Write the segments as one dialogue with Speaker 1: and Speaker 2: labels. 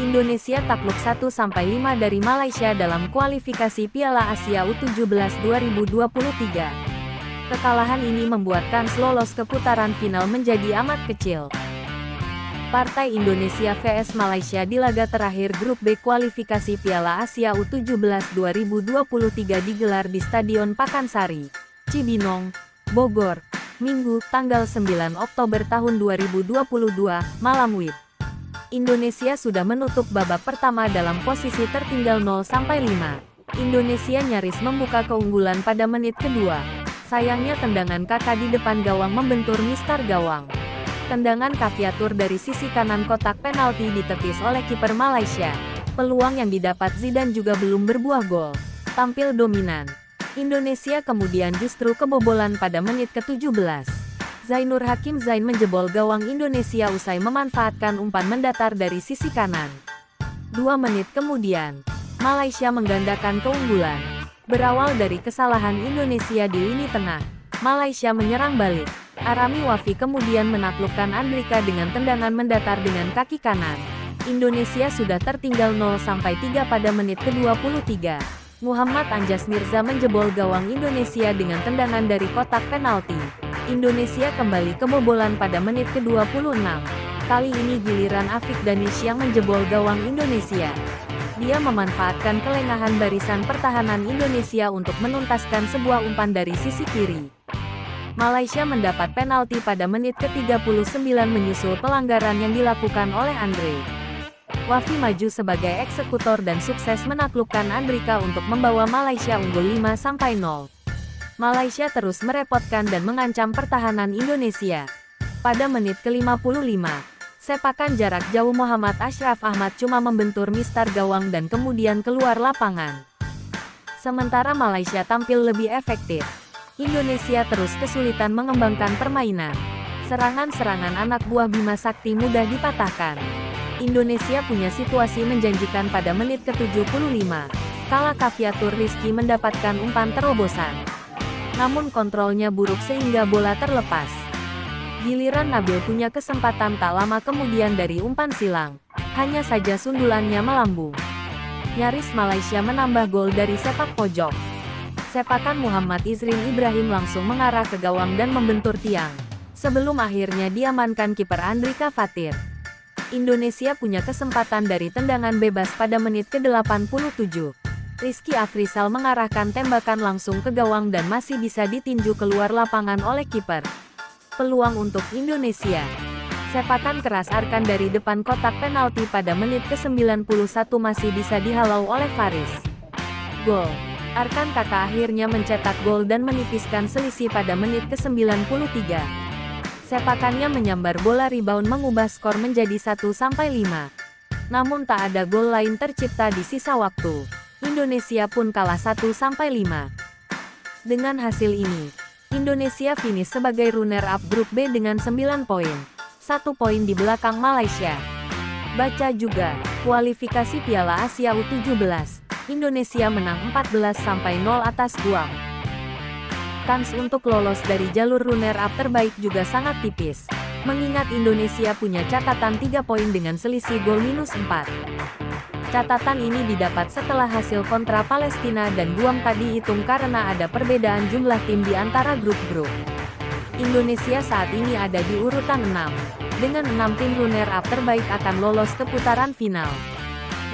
Speaker 1: Indonesia takluk 1-5 dari Malaysia dalam kualifikasi Piala Asia U17 2023. Kekalahan ini membuat kans lolos ke putaran final menjadi amat kecil. Partai Indonesia vs Malaysia di laga terakhir grup B kualifikasi Piala Asia U17 2023 digelar di Stadion Pakansari, Cibinong, Bogor, Minggu, tanggal 9 Oktober tahun 2022, malam WIB. Indonesia sudah menutup babak pertama dalam posisi tertinggal 0-5. Indonesia nyaris membuka keunggulan pada menit kedua. Sayangnya tendangan kakak di depan gawang membentur mistar gawang. Tendangan Caviatur dari sisi kanan kotak penalti ditepis oleh kiper Malaysia. Peluang yang didapat Zidane juga belum berbuah gol. Tampil dominan, Indonesia kemudian justru kebobolan pada menit ke-17. Zainur Hakim Zain menjebol gawang Indonesia usai memanfaatkan umpan mendatar dari sisi kanan. 2 menit kemudian, Malaysia menggandakan keunggulan. Berawal dari kesalahan Indonesia di lini tengah, Malaysia menyerang balik. Arami Wafi kemudian menaklukkan Andrika dengan tendangan mendatar dengan kaki kanan. Indonesia sudah tertinggal 0-3 pada menit ke-23. Muhammad Anjas Mirza menjebol gawang Indonesia dengan tendangan dari kotak penalti. Indonesia kembali kebobolan pada menit ke-26. Kali ini giliran Afik Danish yang menjebol gawang Indonesia. Dia memanfaatkan kelengahan barisan pertahanan Indonesia untuk menuntaskan sebuah umpan dari sisi kiri. Malaysia mendapat penalti pada menit ke-39 menyusul pelanggaran yang dilakukan oleh Andre. Wafi maju sebagai eksekutor dan sukses menaklukkan Andrika untuk membawa Malaysia unggul 5-0. Malaysia terus merepotkan dan mengancam pertahanan Indonesia. Pada menit ke-55, sepakan jarak jauh Muhammad Ashraf Ahmad cuma membentur mistar gawang dan kemudian keluar lapangan. Sementara Malaysia tampil lebih efektif, Indonesia terus kesulitan mengembangkan permainan. Serangan-serangan anak buah Bima Sakti mudah dipatahkan. Indonesia punya situasi menjanjikan pada menit ke-75, kala Caviatur Rizky mendapatkan umpan terobosan. Namun kontrolnya buruk sehingga bola terlepas. Giliran Nabil punya kesempatan tak lama kemudian dari umpan silang. Hanya saja sundulannya melambung. Nyaris Malaysia menambah gol dari sepak pojok. Sepakan Muhammad Izrin Ibrahim langsung mengarah ke gawang dan membentur tiang. Sebelum akhirnya diamankan kiper Andrika Fatir. Indonesia punya kesempatan dari tendangan bebas pada menit ke-87. Rizky Afrizal mengarahkan tembakan langsung ke gawang dan masih bisa ditinju keluar lapangan oleh kiper. Peluang untuk Indonesia. Sepakan keras Arkan dari depan kotak penalti pada menit ke-91 masih bisa dihalau oleh Faris. Gol. Arkan kakak akhirnya mencetak gol dan menipiskan selisih pada menit ke-93. Sepakannya menyambar bola rebound mengubah skor menjadi 1-5. Namun tak ada gol lain tercipta di sisa waktu. Indonesia pun kalah 1-5. Dengan hasil ini, Indonesia finish sebagai runner-up grup B dengan 9 poin. 1 poin di belakang Malaysia. Baca juga, kualifikasi Piala Asia U17, Indonesia menang 14-0 atas Guam. Kans untuk lolos dari jalur runner-up terbaik juga sangat tipis, mengingat Indonesia punya catatan 3 poin dengan selisih gol -4. Catatan ini didapat setelah hasil kontra Palestina dan Guam tak dihitung karena ada perbedaan jumlah tim di antara grup-grup. Indonesia saat ini ada di urutan 6. Dengan 6 tim runner-up terbaik akan lolos ke putaran final.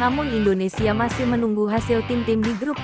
Speaker 1: Namun Indonesia masih menunggu hasil tim-tim di grup lain.